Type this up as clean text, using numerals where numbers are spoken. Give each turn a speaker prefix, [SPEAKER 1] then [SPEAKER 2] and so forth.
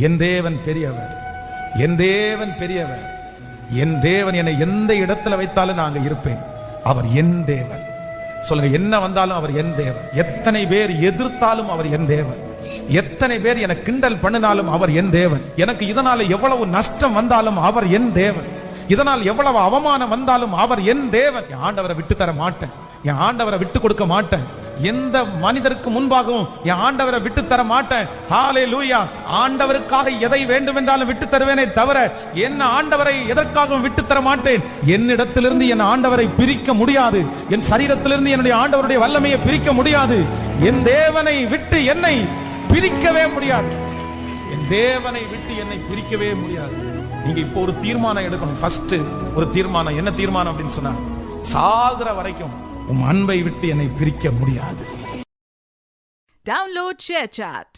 [SPEAKER 1] என் தேவன் பெரியவர், என் தேவன் பெரியவர். என் தேவன் என்னை எந்த இடத்துல வைத்தாலும் நான் அங்க இருப்பேன். அவர் என் தேவன். சொல்லுங்க, என்ன வந்தாலும் அவர் என் தேவன். எத்தனை பேர் எதிர்த்தாலும் அவர் என் தேவன். எத்தனை பேர் எனக்கு கிண்டல் பண்ணினாலும் அவர் என் தேவன். எனக்கு இதனால எவ்வளவு நஷ்டம் வந்தாலும் அவர் என் தேவன். இதனால் எவ்வளவு அவமானம் வந்தாலும் அவர் என் தேவன். என் ஆண்டவரை விட்டு தர மாட்டேன், என் ஆண்டவரை விட்டு கொடுக்க மாட்டேன். எந்த மனிதருக்கு முன்பாகவும் என் ஆண்டவரை விட்டு தர மாட்டேன். ஹல்லேலூயா. ஆண்டவருக்காக எதை வேண்டும் என்றாலும் விட்டு தருவேனே தவிர என் ஆண்டவரை எதற்காகவும் விட்டு தர மாட்டேன். என்னிடத்திலிருந்து என் ஆண்டவரை பிரிக்க முடியாது. என் சரீரத்திலிருந்து என்னுடைய ஆண்டவருடைய வல்லமையை பிரிக்க முடியாது. என் தேவனை விட்டு என்னை பிரிக்கவே முடியாது. என் தேவனை விட்டு என்னை பிரிக்கவே முடியாது. நீங்க இப்போ ஒரு தீர்மானம் எடுக்கணும். ஃபர்ஸ்ட் ஒரு தீர்மானம். என்ன தீர்மானம் அப்படின்னு சொன்னா, சாகுற வரைக்கும் உம் அன்பை விட்டு என்னை பிரிக்க முடியாது.
[SPEAKER 2] Download ShareChat.